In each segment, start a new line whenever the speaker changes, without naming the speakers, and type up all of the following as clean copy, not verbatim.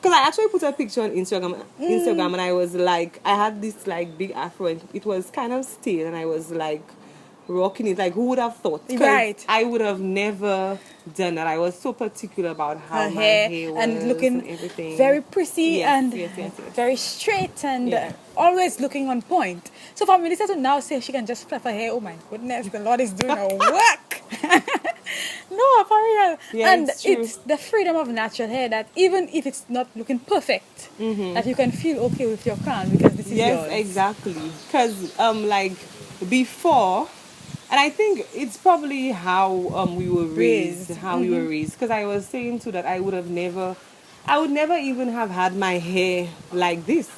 Because I actually put a picture on Instagram, and I was like, I had this like big afro, and it was kind of stale, and I was like rocking it. Like, who would have thought? 'Cause
Right.
I would have never done that. I was so particular about how
Her
my
hair
hair was
and looking
everything.
very pretty
Yes,
and
yes.
very straight and
Yeah.
always looking on point. So for Melissa to now say she can just fluff her hair, oh my goodness, the Lord is doing her work. No, for real.
Yeah,
And
it's true.
it's the freedom of natural hair that even if it's not looking perfect, that you can feel okay with your crown because this is
Yes,
yours.
exactly. Because like before, and I think it's probably how we were raised,
Raised.
how we were raised. Because I was saying too that I would never even have had my hair like this.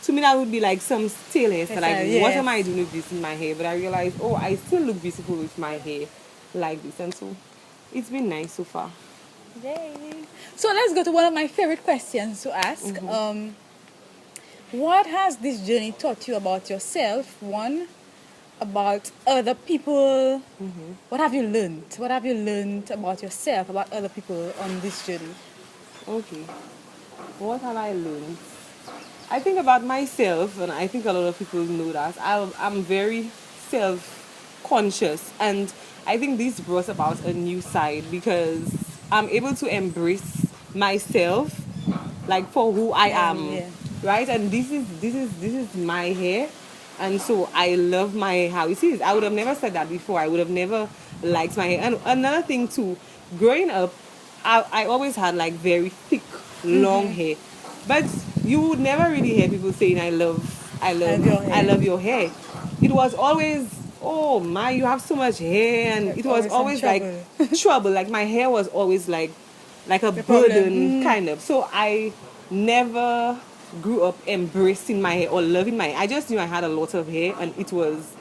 To me, that would be like some stale hair. So
Yes,
like, what
yes.
am I doing with this in my hair? But I realized, oh, I still look beautiful with my hair like this, and so it's been nice so far.
Yay. So let's go to one of my favorite questions to ask. What has this journey taught you about yourself? One, about other people. What have you learned? What have you learned about yourself, about other people on this journey?
Okay, what have I learned? I think about myself, and I think a lot of people know that I'm very self-conscious, and I think this brought about a new side because I'm able to embrace myself, like for who I am,
Yeah.
right? And this is my hair, and so I love my how it is. I would have never said that before. I would have never liked my hair. And another thing too, growing up, I always had like very thick, long hair. But you would never really hear people saying
your hair.
I love your hair. It was always, oh my, you have so much hair, and
Like
it was
always
always
some
like trouble. Like my hair was always like a
problem.
burden kind of. So I never grew up embracing my hair or loving my hair. I just knew I had a lot of hair, and it was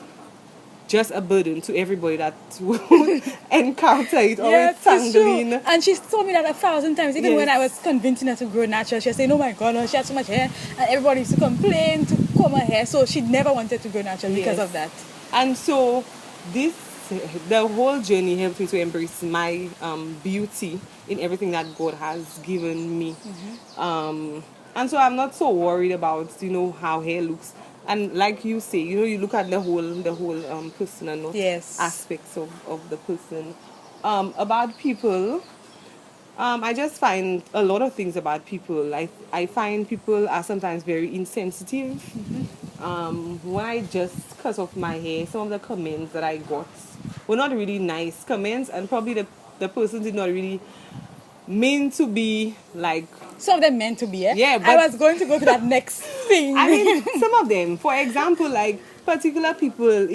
just a burden to everybody that would encounter it, always
Yes, it's true.
tangling.
And she's told me that 1,000 times. Even
Yes.
when I was convincing her to grow natural, she was saying, oh my God, she has so much hair. And everybody used to complain to comb her hair. So she never wanted to grow natural because
Yes.
of that.
And so the whole journey helped me to embrace my beauty in everything that God has given me. And so I'm not so worried about how hair looks. And like you say, you look at the whole person and not
Yes.
aspects of the person. About people, I just find a lot of things about people. I find people are sometimes very insensitive. When I just cut off my hair, some of the comments that I got were not really nice comments, and probably the person did not really mean to be like.
Some of them meant to be, eh?
Yeah,
I
but-
was going to go to that next thing.
I mean, some of them, for example, like particular people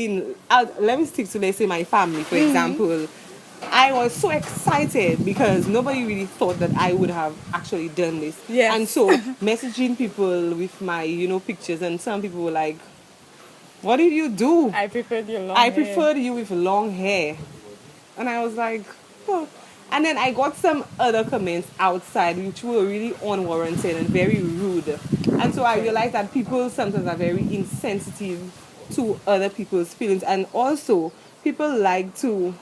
let me stick to, let's say, my family, for example. I was so excited because nobody really thought that I would have actually done this.
Yes.
And so messaging people with my, pictures, and some people were like, what did you do?
I preferred your long
I
hair.
preferred you with long hair. And I was like, oh. And then I got some other comments outside which were really unwarranted and very rude. And so I realized that people sometimes are very insensitive to other people's feelings. And also, people like to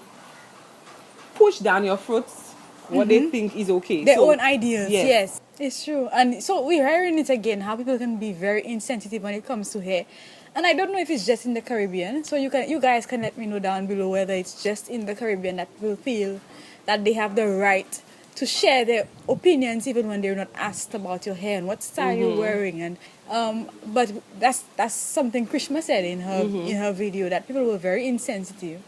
push down your throats what they think is okay.
Their
So,
own ideas, yes. It's true. And so we're hearing it again, how people can be very insensitive when it comes to hair. And I don't know if it's just in the Caribbean. So you guys can let me know down below whether it's just in the Caribbean that people feel that they have the right to share their opinions even when they're not asked about your hair and what style you're wearing. And but that's something Krishma said in her video, that people were very insensitive.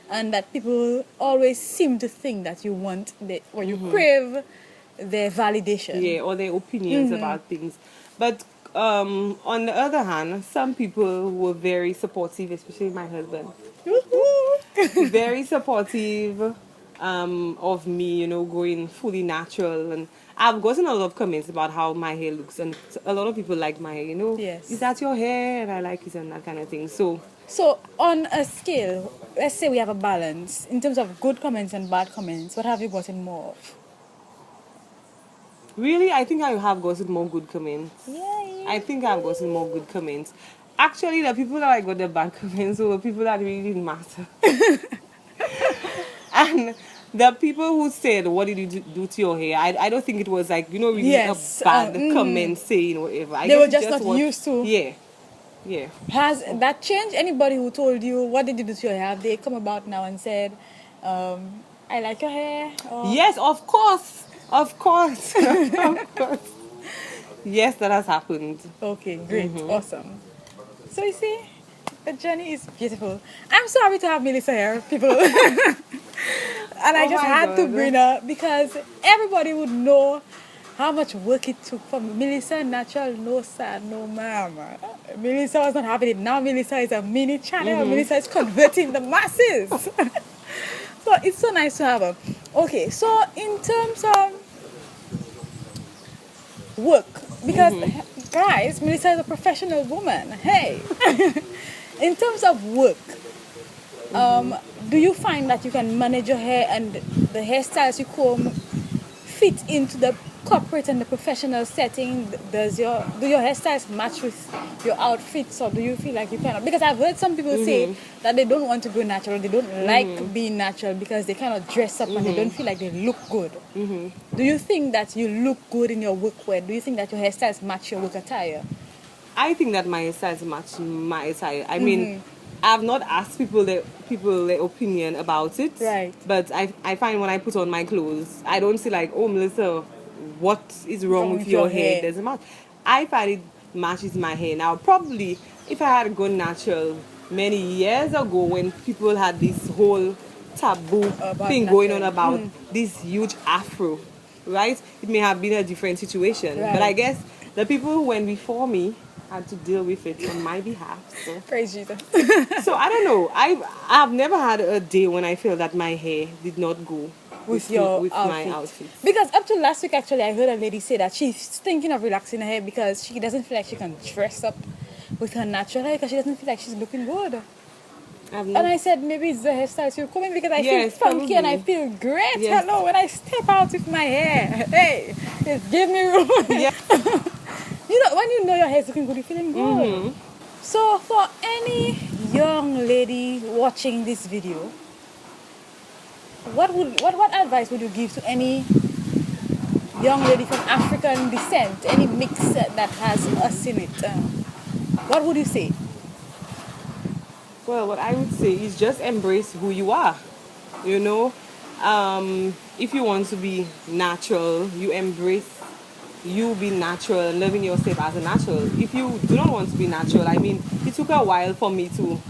And that people always seem to think that you want or you crave their validation.
Yeah, or their opinions about things. But on the other hand, some people were very supportive, especially my husband. Very supportive of me, going fully natural. And I've gotten a lot of comments about how my hair looks, and a lot of people like my hair,
Yes.
Is that your hair? And I like it, and that kind of thing.
So on a scale, let's say we have a balance in terms of good comments and bad comments, what have you gotten more of?
Really, I think I have gotten more good comments.
Yay.
I think I've gotten more good comments. Actually, the people that I got the bad comments were people that really didn't matter. And The people who said, "What did you do to your hair?" I don't think it was like really
Yes.
a bad comment saying whatever. I
They
guess
were
it's
just
just
not
what.
used to.
Yeah, yeah.
Has that changed? Anybody who told you what did you do to your hair? Have they come about now and said, "I like your hair"? Or
Yes, of course, of course, of course. Yes, that has happened.
okay, great, awesome. So you see, the journey is beautiful. I'm so happy to have Milissa here, people. And I
Oh
just
my
had to
God.
bring her because everybody would know how much work it took for Melissa Natural, no sad, no mama. Melissa was not having it. Now Melissa is a mini channel. Melissa is converting the masses. So it's so nice to have her. Okay, so in terms of work, because guys, Melissa is a professional woman. Hey, in terms of work, do you find that you can manage your hair and the hairstyles you comb fit into the corporate and the professional setting? Do your hairstyles match with your outfits, or do you feel like you cannot? Because I've heard some people say that they don't want to go natural, they don't like being natural because they cannot dress up and they don't feel like they look good. Do you think that you look good in your workwear? Do you think that your hairstyles match your work attire?
I think that my size match my attire. I mean, I've not asked their opinion about it.
Right.
But I find when I put on my clothes, I don't see like, oh Melissa, what is wrong with your hair? It doesn't match. I find it matches my hair. Now probably if I had gone natural many years ago when people had this whole taboo
About
thing going on
natural.
about this huge afro, right? It may have been a different situation. But I
Right.
guess the people who went before me had to deal with it on my behalf. So,
Praise Jesus.
so I don't know. I've never had a day when I feel that my hair did not go
With your
with my
outfit.
outfits.
Because up to last week, actually, I heard a lady say that she's thinking of relaxing her hair because she doesn't feel like she can dress up with her natural hair because she doesn't feel like she's looking good.
I've
And
not.
I said, maybe it's the hairstyles you're coming because I feel
Yes,
funky and I
probably.
feel great.
Yes.
Hello, when I step out with my hair, hey, just give me room.
Yeah.
When you know your hair is looking good, you're feeling good. So, for any young lady watching this video, what advice would you give to any young lady from African descent, any mix that has us in it? What would you say?
Well, what I would say is just embrace who you are. You know, if you want to be natural, you embrace you be natural and loving yourself as a natural. If you do not want to be natural, I mean, it took a while for me to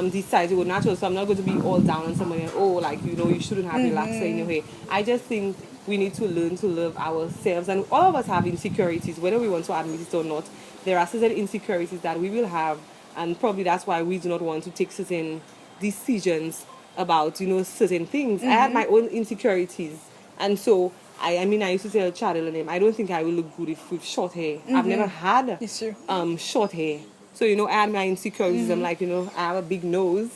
decide to go natural. So I'm not going to be all down on somebody. Oh, like you shouldn't have relaxer in your hair. I just think we need to learn to love ourselves, and all of us have insecurities, whether we want to admit it or not. There are certain insecurities that we will have, and probably that's why we do not want to take certain decisions about certain things. I had my own insecurities, and so I used to tell Chadel and him, I don't think I will look good if with short hair. I've never had
It's true.
short hair. So I had my insecurities. I'm like, I have a big nose,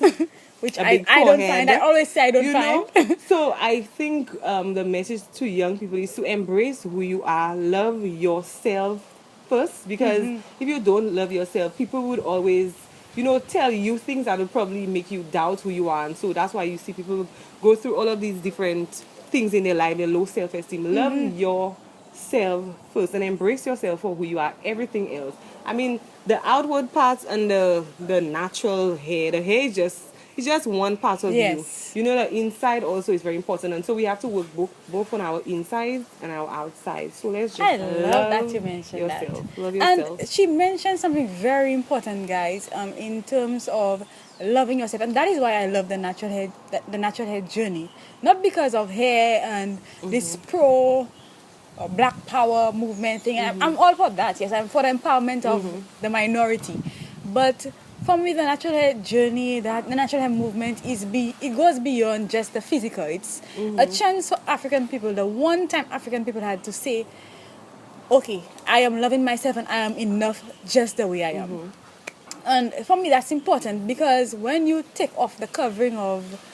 Which
a
I
big
don't
forehead.
find. I always say I don't
you
find.
know? So I think the message to young people is to embrace who you are, love yourself first, because if you don't love yourself, people would always tell you things that will probably make you doubt who you are. And so that's why you see people go through all of these different things in their life, their low self-esteem. Love yourself first and embrace yourself for who you are. Everything else, I mean, the outward parts and the natural hair, the hair is just one part of
Yes.
you. The inside also is very important, and so we have to work both on our inside and our outside. So let's just
I love that you mentioned
yourself.
that.
Love yourself.
And she mentioned something very important, guys, in terms of loving yourself, and that is why I love the natural hair journey. Not because of hair and this pro or black power movement thing. I'm all for that. Yes, I'm for the empowerment of the minority, but for me, the natural hair journey, the natural hair movement it goes beyond just the physical. It's a chance for African people. The one time African people had to say, okay, I am loving myself and I am enough just the way I am. And for me, that's important because when you take off the covering of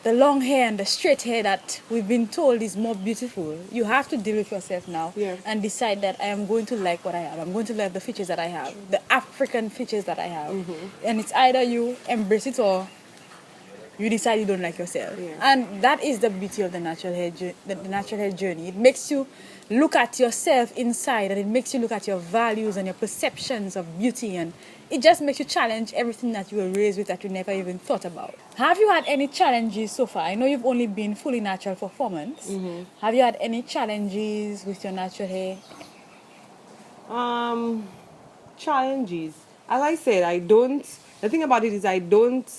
the long hair and the straight hair that we've been told is more beautiful, you have to deal with yourself now and decide that I am going to like what I have. I'm going to love the features that I have, the African features that I have. And it's either you embrace it or you decide you don't like yourself.
Yeah.
And that is the beauty of the natural hair, the natural hair journey. It makes you look at yourself inside, and it makes you look at your values and your perceptions of beauty, and it just makes you challenge everything that you were raised with that you never even thought about. Have you had any challenges so far? I know you've only been fully natural for 4 months.
Mm-hmm.
Have you had any challenges with your natural hair?
Challenges. As I said, I don't. The thing about it is, I don't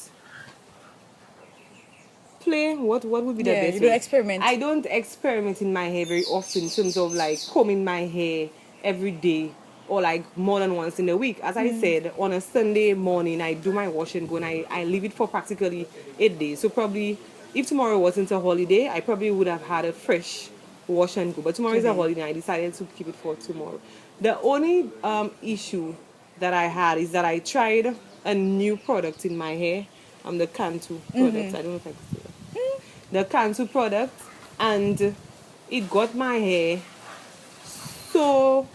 play. What would be the
Yeah,
best
you don't
way?
experiment.
I don't experiment in my hair very often in terms of like combing my hair every day or like more than once in a week. As I said, on a Sunday morning, I do my wash and go, and I leave it for practically 8 days. So probably if tomorrow wasn't a holiday, I probably would have had a fresh wash and go. But tomorrow is a
Today.
holiday, I decided to keep it for tomorrow. The only issue that I had is that I tried a new product in my hair. The Cantu product. I don't know if I can say that. The Cantu product, and it got my hair so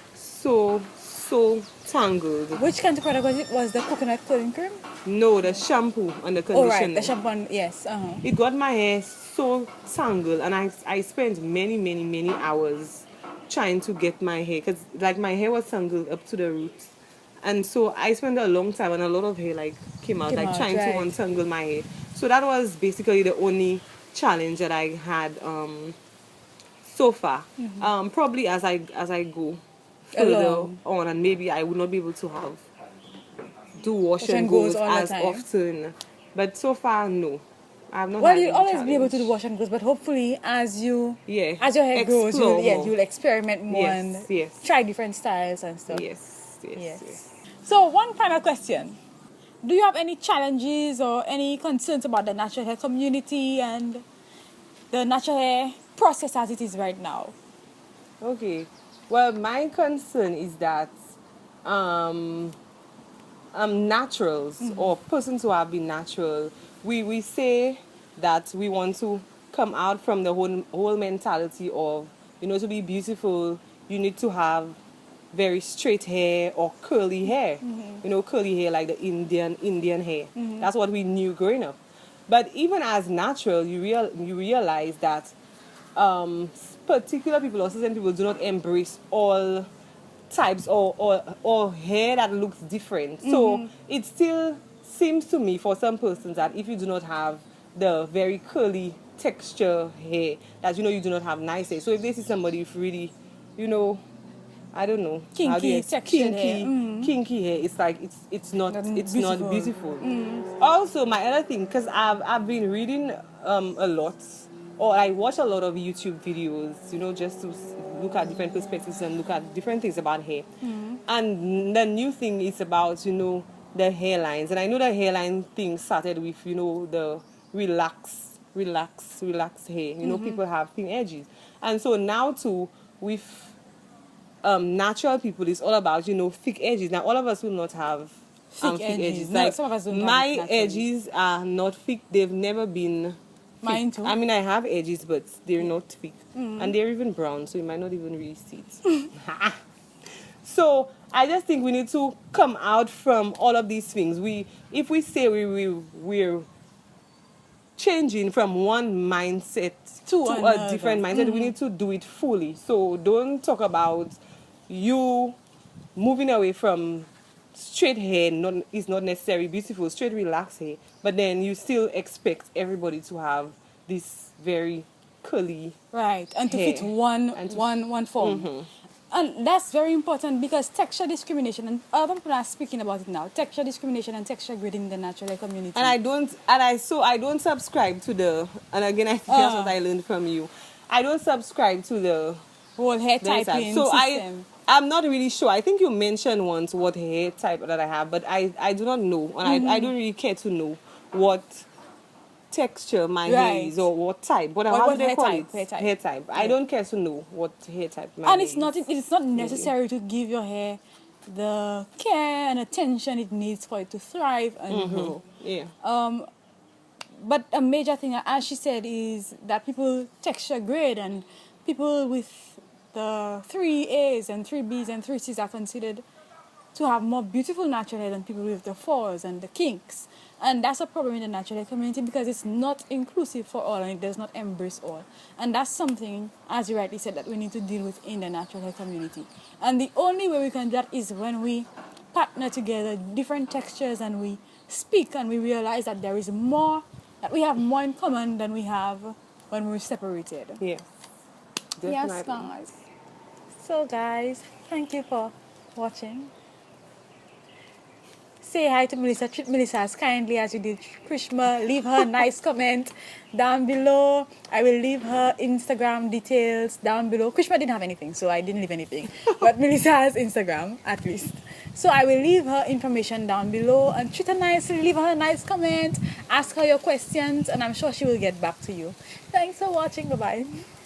tangled.
Which kind of product was it? Was the coconut curling cream?
No, the shampoo and the
Oh,
conditioner.
right, the shampoo, yes.
It got my hair so tangled, and I spent many hours trying to get my hair, because like my hair was tangled up to the roots, and so I spent a long time, and a lot of hair like came out, like trying to untangle my hair. So that was basically the only challenge that I had so far. Probably as I go further
Along.
on, and maybe I would not be able to do wash
Wash
and
and
goes
goes all the
as
time.
often, but so far no, I have not.
Well,
had
you'll
any
always be able to do
challenge.
wash and goes, but hopefully as your hair
Explore
grows,
more.
you'll experiment more
Yes,
and
yes.
try different styles and stuff.
Yes.
So one final question. Do you have any challenges or any concerns about the natural hair community and the natural hair process as it is right now?
Okay. Well, my concern is that naturals or persons who have been natural, we say that we want to come out from the whole mentality of, to be beautiful, you need to have very straight hair or curly hair. Curly hair like the Indian hair. That's what we knew growing up. But even as natural, you realize that particular people or certain people do not embrace all types or hair that looks different. So it still seems to me for some persons that if you do not have the very curly texture hair, that you do not have nice hair. So if they see somebody with really, I don't know,
Kinky textured hair.
kinky hair, it's like it's not
Beautiful.
not beautiful. Also, my other thing, because I've been reading a lot, or I watch a lot of YouTube videos, just to look at different perspectives and look at different things about hair. And the new thing is about the hairlines, and I know the hairline thing started with the relax hair. People have thin edges, and so now too with natural people, it's all about thick edges. Now all of us will not have
Thick
thick
edges.
edges.
No,
Like
some of us don't have
my
it naturally.
edges are not thick. They've never been thick.
Mine too.
I mean, I have edges, but they're not thick, and they're even brown, so you might not even really see it. So I just think we need to come out from all of these things. If we say we're changing from one mindset to a different mindset, we need to do it fully. So don't talk about you moving away from straight hair is not necessarily beautiful, straight relaxed hair, but then you still expect everybody to have this very curly
Right, and to
hair.
fit one
And to-
one form. And that's very important because texture discrimination, and other people are speaking about it now, texture discrimination and texture grading in the natural hair community.
And I don't subscribe to and again I think that's what I learned from you. I don't subscribe to the
whole hair
hair type.
typing
So
system.
I'm not really sure. I think you mentioned once what hair type that I have, but I do not know, and I don't really care to know what texture my hair is or what type. How do they call it? Hair type. I don't care to know what hair type my
And
hair
it's not necessary to give your hair the care and attention it needs for it to thrive and grow.
Yeah.
But a major thing, as she said, is that people texture grade, and people with the 3 A's and 3 B's and 3 C's are considered to have more beautiful natural hair than people with the falls and the kinks. And that's a problem in the natural hair community because it's not inclusive for all and it does not embrace all. And that's something, as you rightly said, that we need to deal with in the natural hair community. And the only way we can do that is when we partner together different textures and we speak and we realize that there is more, that we have more in common than we have when we're separated.
Yes.
Yes,
Definitely.
guys. So, guys, thank you for watching. Say hi to Milissa. Treat Milissa as kindly as you did Krishma. Leave her a nice comment down below. I will leave her Instagram details down below. Krishma didn't have anything, so I didn't leave anything. But Milissa has Instagram, at least. So I will leave her information down below and treat her nicely. Leave her a nice comment. Ask her your questions, and I'm sure she will get back to you. Thanks for watching. Bye-bye.